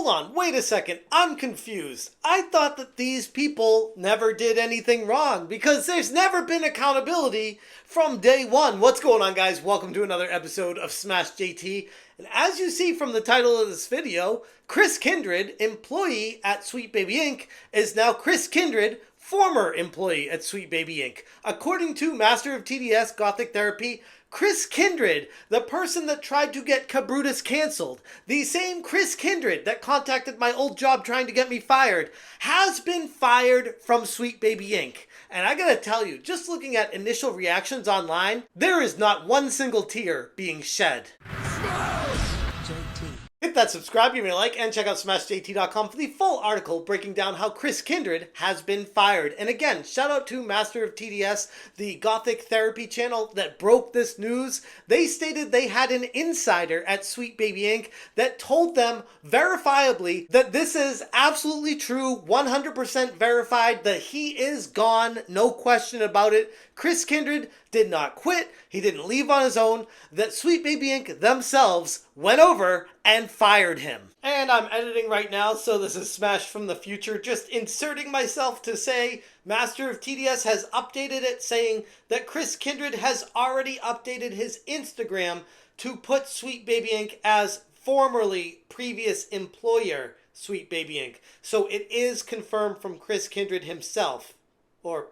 hold on, wait a second, I'm confused. I thought that these people never did anything wrong because there's never been accountability from day one. What's going on, guys? Welcome to another episode of Smash JT. And as you see from the title of this video, Chris Kindred, employee at Sweet Baby Inc., is now Chris Kindred, former employee at Sweet Baby Inc. According to MasteroftheTDS Gothic Therapy, Chris Kindred, the person that tried to get Kabrutus canceled, the same Chris Kindred that contacted my old job trying to get me fired, has been fired from Sweet Baby Inc. And I gotta tell you, just looking at initial reactions online, there is not one single tear being shed. Hit that subscribe, give me a like, and check out SmashJT.com for the full article breaking down how Chris Kindred has been fired. And again, shout out to Master of TDS, the Gothic Therapy channel that broke this news. They stated they had an insider at Sweet Baby Inc. that told them verifiably that this is absolutely true, 100% verified, that he is gone, no question about it. Chris Kindred did not quit, he didn't leave on his own, that Sweet Baby Inc. themselves went over and fired him. And I'm editing right now, so this is Smash from the future, just inserting myself to say Master of TDS has updated it, saying that Chris Kindred has already updated his Instagram to put Sweet Baby Inc. as formerly previous employer Sweet Baby Inc. So it is confirmed from Chris Kindred himself, or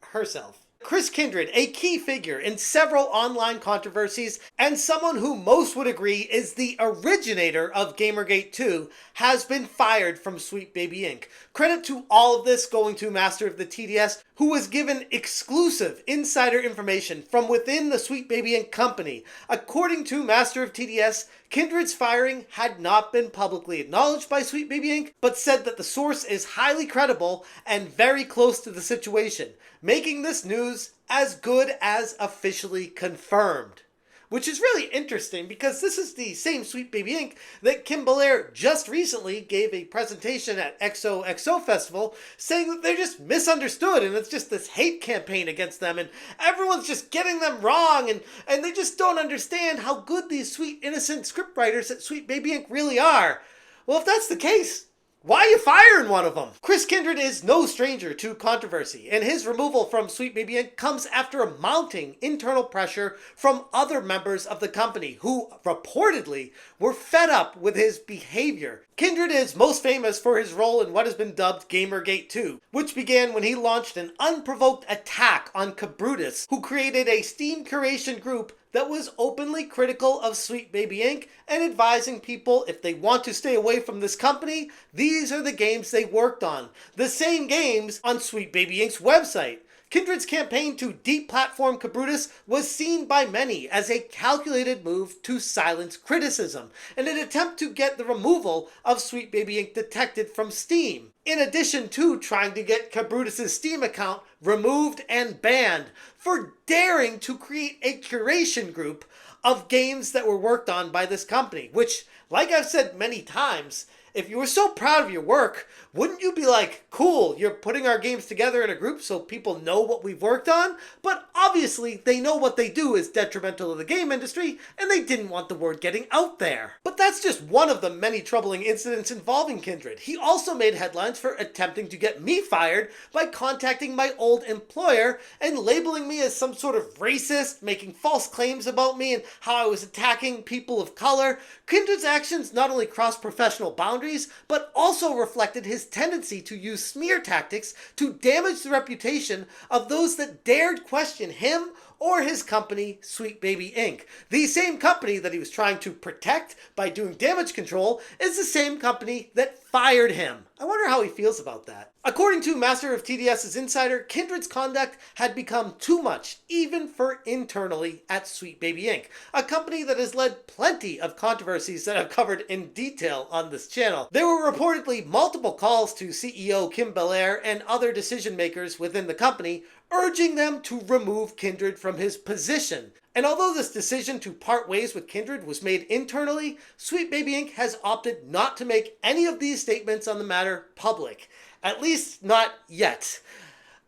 herself. Chris Kindred, a key figure in several online controversies, and someone who most would agree is the originator of Gamergate 2, has been fired from Sweet Baby Inc. Credit to all of this going to Master of the TDS, who was given exclusive insider information from within the Sweet Baby Inc. company. According to Master of TDS, Kindred's firing had not been publicly acknowledged by Sweet Baby Inc., but said that the source is highly credible and very close to the situation, making this news as good as officially confirmed. Which is really interesting because this is the same Sweet Baby Inc. that Kim Belair just recently gave a presentation at XOXO Festival saying that they're just misunderstood and it's just this hate campaign against them and everyone's just getting them wrong and they just don't understand how good these sweet innocent scriptwriters at Sweet Baby Inc. really are. Well, if that's the case, why are you firing one of them? Chris Kindred is no stranger to controversy, and his removal from Sweet Baby Inc. comes after mounting internal pressure from other members of the company who reportedly were fed up with his behavior. Kindred is most famous for his role in what has been dubbed Gamergate 2, which began when he launched an unprovoked attack on Kabrutus, who created a Steam curation group that was openly critical of Sweet Baby Inc. and advising people if they want to stay away from this company, these are the games they worked on. The same games on Sweet Baby Inc.'s website. Kindred's campaign to deplatform Kabrutus was seen by many as a calculated move to silence criticism and an attempt to get the removal of Sweet Baby Inc. detected from Steam, in addition to trying to get Kabrutus' Steam account removed and banned for daring to create a curation group of games that were worked on by this company, which, like I've said many times, if you were so proud of your work, wouldn't you be like, cool, you're putting our games together in a group so people know what we've worked on? But obviously, they know what they do is detrimental to the game industry, and they didn't want the word getting out there. But that's just one of the many troubling incidents involving Kindred. He also made headlines for attempting to get me fired by contacting my old employer and labeling me as some sort of racist, making false claims about me and how I was attacking people of color. Kindred's actions not only crossed professional boundaries, but also reflected his tendency to use smear tactics to damage the reputation of those that dared question him or his company, Sweet Baby Inc. The same company that he was trying to protect by doing damage control is the same company that fired him. I wonder how he feels about that. According to Master of TDS's insider, Kindred's conduct had become too much, even for internally at Sweet Baby Inc., a company that has led plenty of controversies that I've covered in detail on this channel. There were reportedly multiple calls to CEO Kim Belair and other decision makers within the company urging them to remove Kindred from his position. And although this decision to part ways with Kindred was made internally, Sweet Baby Inc. has opted not to make any of these statements on the matter public. At least not yet.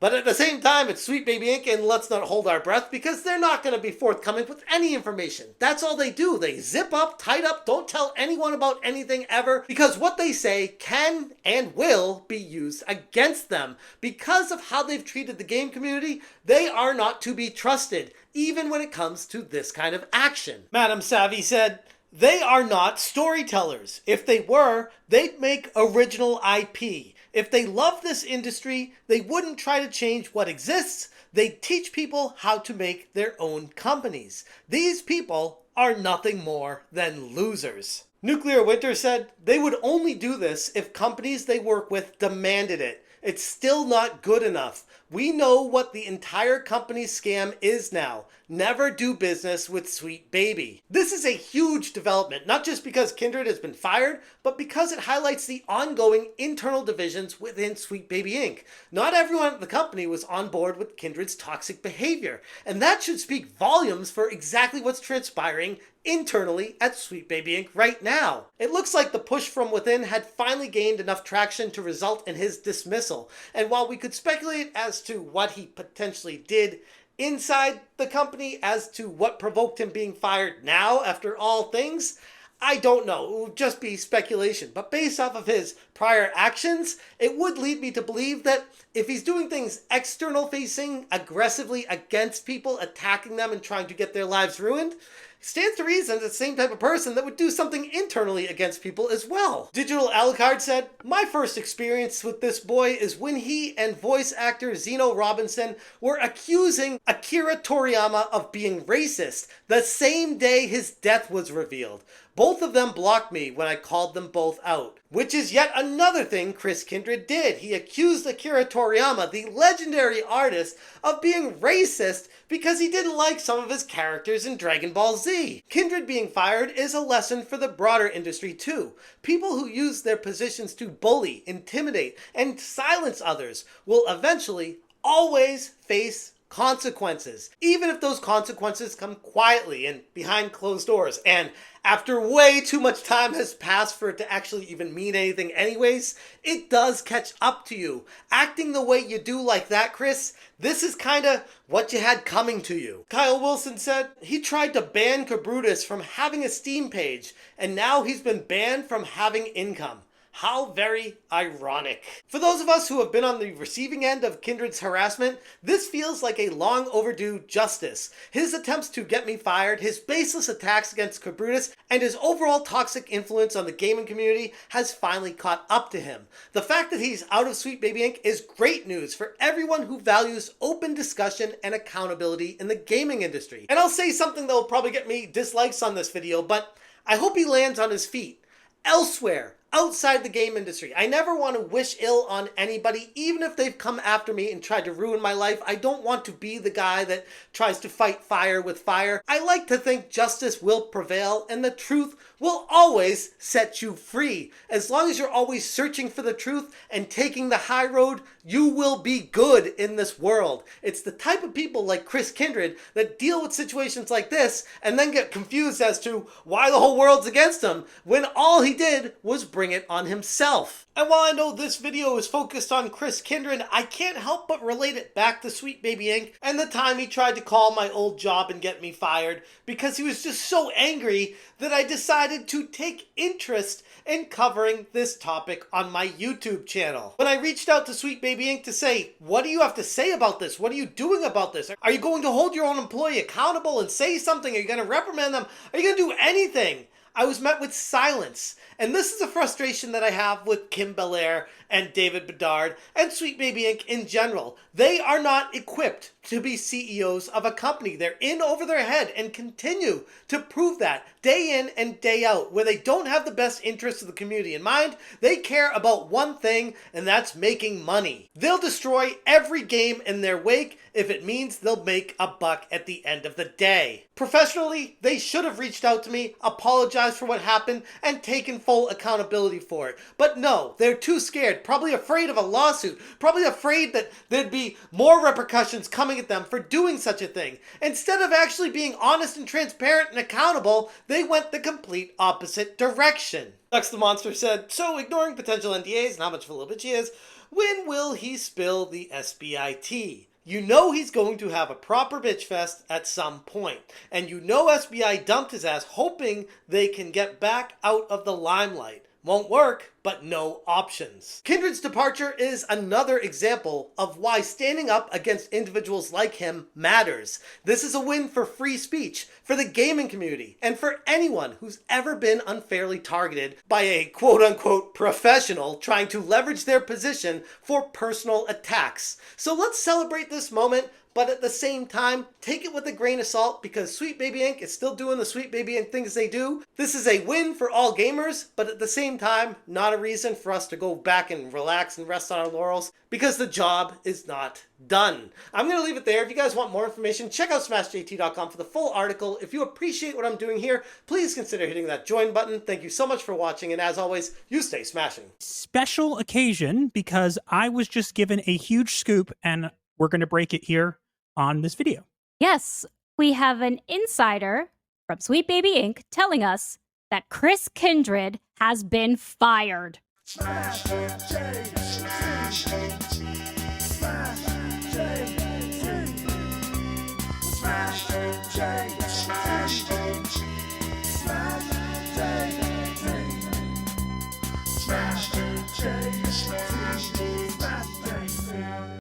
But at the same time, it's Sweet Baby Inc. and let's not hold our breath because they're not going to be forthcoming with any information. That's all they do. They zip up, tight up, don't tell anyone about anything ever because what they say can and will be used against them. Because of how they've treated the game community, they are not to be trusted, even when it comes to this kind of action. Madam Savvy said, "They are not storytellers. If they were, they'd make original IP. If they love this industry, they wouldn't try to change what exists. They'd teach people how to make their own companies. These people are nothing more than losers." Nuclear Winter said, "They would only do this if companies they work with demanded it. It's still not good enough. We know what the entire company scam is now. Never do business with Sweet Baby." This is a huge development, not just because Kindred has been fired, but because it highlights the ongoing internal divisions within Sweet Baby Inc. Not everyone at the company was on board with Kindred's toxic behavior, and that should speak volumes for exactly what's transpiring internally at Sweet Baby Inc. right now. It looks like the push from within had finally gained enough traction to result in his dismissal, and while we could speculate as to what he potentially did inside the company as to what provoked him being fired now after all things, I don't know. It would just be speculation. But based off of his prior actions, it would lead me to believe that if he's doing things external facing, aggressively against people, attacking them and trying to get their lives ruined, stands to reason it's the same type of person that would do something internally against people as well. Digital Alucard said, "My first experience with this boy is when he and voice actor Zeno Robinson were accusing Akira Toriyama of being racist the same day his death was revealed. Both of them blocked me when I called them both out." Which is yet another thing Chris Kindred did. He accused Akira Toriyama, the legendary artist, of being racist because he didn't like some of his characters in Dragon Ball Z. Kindred being fired is a lesson for the broader industry too. People who use their positions to bully, intimidate, and silence others will eventually always face consequences, even if those consequences come quietly and behind closed doors. And after way too much time has passed for it to actually even mean anything anyways, it does catch up to you. Acting the way you do like that, Chris, this is kind of what you had coming to you. Kyle Wilson said he tried to ban Kabrutus from having a Steam page, and now he's been banned from having income. How very ironic. For those of us who have been on the receiving end of Kindred's harassment, this feels like a long overdue justice. His attempts to get me fired, his baseless attacks against Kabrutus, and his overall toxic influence on the gaming community has finally caught up to him. The fact that he's out of Sweet Baby Inc. is great news for everyone who values open discussion and accountability in the gaming industry. And I'll say something that will probably get me dislikes on this video, but I hope he lands on his feet elsewhere, outside the game industry. I never want to wish ill on anybody, even if they've come after me and tried to ruin my life. I don't want to be the guy that tries to fight fire with fire. I like to think justice will prevail and the truth will always set you free. As long as you're always searching for the truth and taking the high road, you will be good in this world. It's the type of people like Chris Kindred that deal with situations like this and then get confused as to why the whole world's against him when all he did was bring it on himself. And while I know this video is focused on Chris Kindred, I can't help but relate it back to Sweet Baby Inc. and the time he tried to call my old job and get me fired because he was just so angry that I decided to take interest in covering this topic on my YouTube channel. When I reached out to Sweet Baby Inc. to say, what do you have to say about this? What are you doing about this? Are you going to hold your own employee accountable and say something? Are you going to reprimand them? Are you going to do anything? I was met with silence. And this is a frustration that I have with Kim Belair and David Bedard and Sweet Baby Inc. in general. They are not equipped to be CEOs of a company. They're in over their head and continue to prove that day in and day out, where they don't have the best interests of the community in mind. They care about one thing, and that's making money. They'll destroy every game in their wake if it means they'll make a buck at the end of the day. Professionally, they should have reached out to me, apologized for what happened, and taken full accountability for it. But no, they're too scared, probably afraid of a lawsuit, probably afraid that there'd be more repercussions coming coming at them for doing such a thing. Instead of actually being honest and transparent and accountable, they went the complete opposite direction. Dux the Monster said, so ignoring potential NDAs and how much of a little bitch he is, when will he spill the SBIT? You know he's going to have a proper bitch fest at some point. And you know SBI dumped his ass hoping they can get back out of the limelight. Won't work, but no options. Kindred's departure is another example of why standing up against individuals like him matters. This is a win for free speech, for the gaming community, and for anyone who's ever been unfairly targeted by a quote-unquote professional trying to leverage their position for personal attacks. So let's celebrate this moment, but at the same time, take it with a grain of salt because Sweet Baby Inc. is still doing the Sweet Baby Inc. things they do. This is a win for all gamers, but at the same time, not a reason for us to go back and relax and rest on our laurels because the job is not done. I'm going to leave it there. If you guys want more information, check out SmashJT.com for the full article. If you appreciate what I'm doing here, please consider hitting that join button. Thank you so much for watching, and as always, you stay smashing. Special occasion because I was just given a huge scoop, and we're going to break it here on this video. Yes, we have an insider from Sweet Baby Inc. telling us that Chris Kindred has been fired. Smash it,